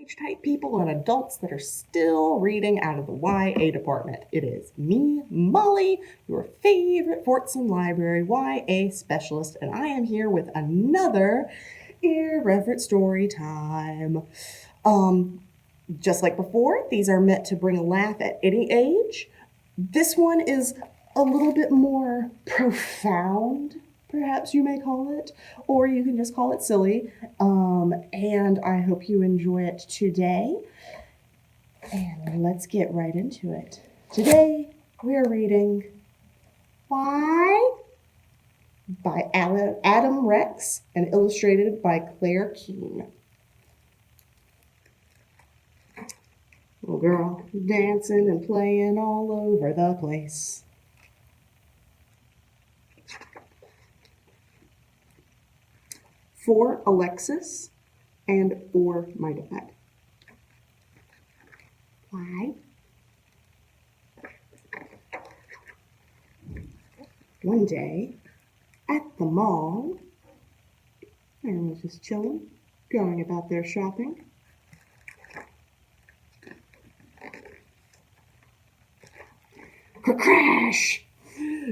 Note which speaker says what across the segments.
Speaker 1: Type people and adults that are still reading out of the YA department. It is me, Molly, your favorite Fortson Library YA specialist, and I am here with another Irreverent Storytime. Just like before, these are meant to bring a laugh at any age. This one is a little bit more profound, perhaps you may call it, or you can just call it silly. And I hope you enjoy it today. And let's get right into it. Today we are reading Why by Adam Rex and illustrated by Claire Keene. Little girl dancing and playing all over the place. For Alexis and for my dad. Why? One day at the mall, everyone was just chilling, going about their shopping. Crash!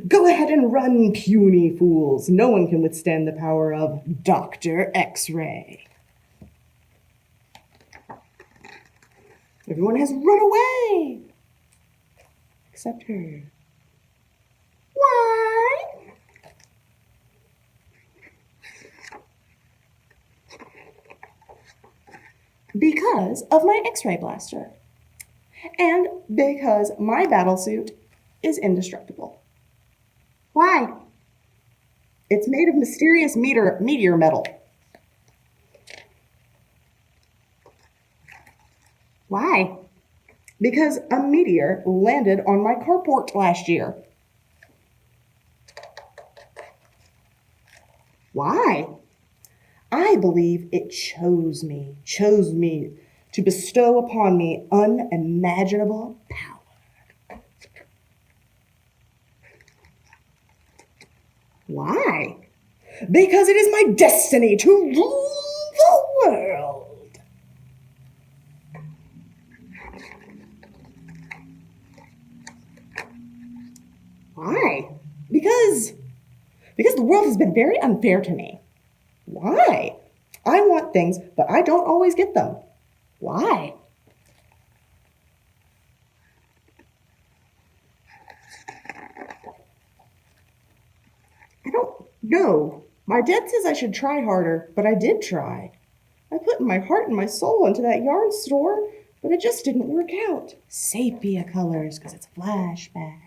Speaker 1: Go ahead and run, puny fools. No one can withstand the power of Dr. X-Ray. Everyone has run away, except her. Why? Because of my X-ray blaster. And because my battlesuit is indestructible. Why? It's made of mysterious meteor metal. Why? Because a meteor landed on my carport last year. Why? I believe it chose me to bestow upon me unimaginable power. Why? Because it is my destiny to rule the world. Why? Because the world has been very unfair to me. Why? I want things, but I don't always get them. Why? I don't know. My dad says I should try harder, but I did try. I put my heart and my soul into that yarn store, but it just didn't work out. Sepia colors, because it's flashback.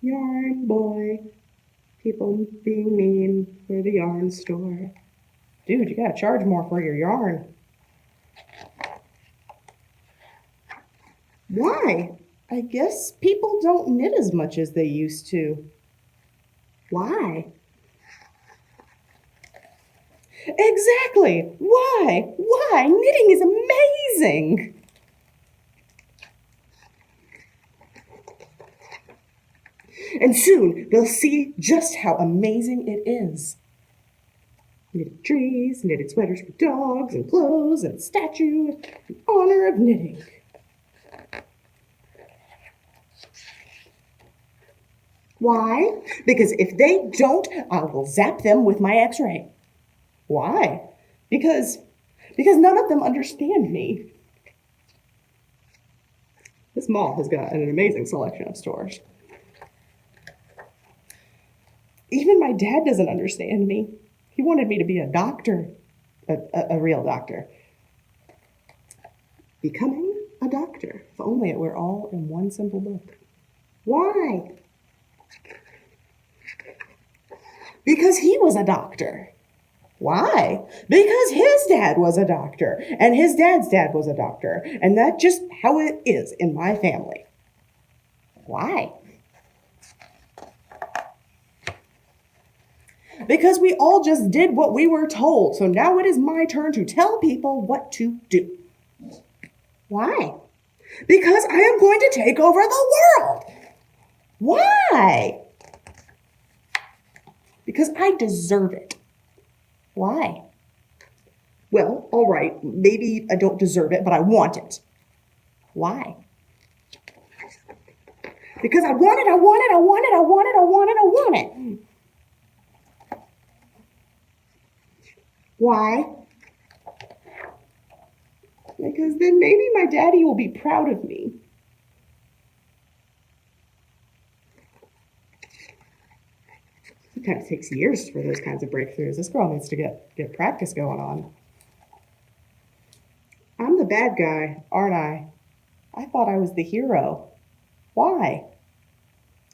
Speaker 1: Yarn boy. People being mean for the yarn store. Dude, you gotta charge more for your yarn. Why? I guess people don't knit as much as they used to. Why? Exactly. Why? Why? Knitting is amazing. And soon they'll see just how amazing it is. Knitted trees, knitted sweaters for dogs and clothes and statues in honor of knitting. Why? Because if they don't, I will zap them with my X-ray. Why? Because none of them understand me. This mall has got an amazing selection of stores. Even my dad doesn't understand me. He wanted me to be a doctor, a real doctor. Becoming a doctor. If only it were all in one simple book. Why? Because he was a doctor. Why? Because his dad was a doctor, and his dad's dad was a doctor, and that's just how it is in my family. Why? Because we all just did what we were told, so now it is my turn to tell people what to do. Why? Because I am going to take over the world. Why? Because I deserve it. Why? Well, all right, maybe I don't deserve it, but I want it. Why? Because I want it, I want it, I want it, I want it, I want it, I want it. Why? Because then maybe my daddy will be proud of me. It kind of takes years for those kinds of breakthroughs. This girl needs to get practice going on. I'm the bad guy, aren't I? I thought I was the hero. Why?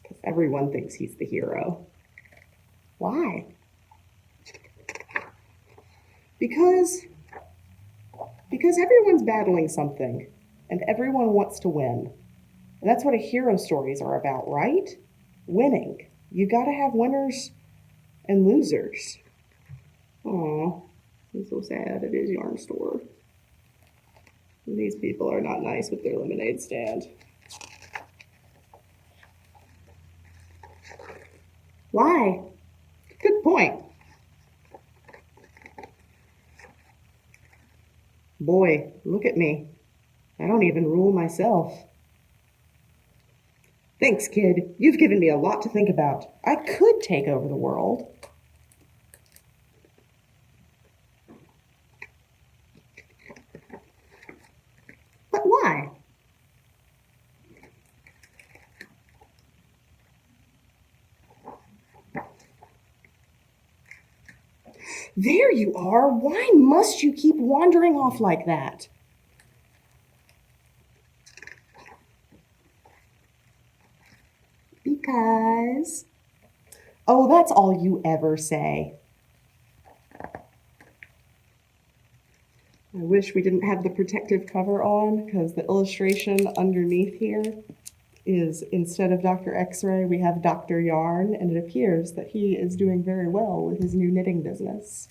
Speaker 1: Because everyone thinks he's the hero. Why? Because everyone's battling something, and everyone wants to win. And that's what a hero stories are about, right? Winning. You gotta have winners and losers. Aw, I'm so sad at his yarn store. These people are not nice with their lemonade stand. Why? Good point. Boy, look at me. I don't even rule myself. Thanks, kid. You've given me a lot to think about. I could take over the world. But why? There you are. Why must you keep wandering off like that? Because... Oh, that's all you ever say. I wish we didn't have the protective cover on, because the illustration underneath here is, instead of Dr. X-Ray, we have Dr. Yarn, and it appears that he is doing very well with his new knitting business.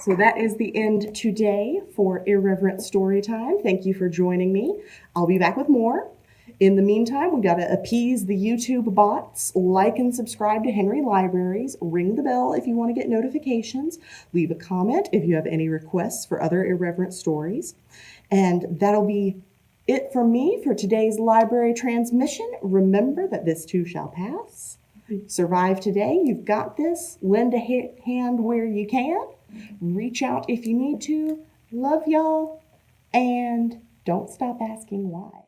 Speaker 1: So that is the end today for Irreverent Storytime. Thank you for joining me. I'll be back with more. In the meantime, we got to appease the YouTube bots. Like and subscribe to Henry Libraries. Ring the bell if you want to get notifications. Leave a comment if you have any requests for other irreverent stories. And that'll be it from me for today's library transmission. Remember that this too shall pass. Survive today. You've got this. Lend a hand where you can. Reach out if you need to. Love y'all. And don't stop asking why.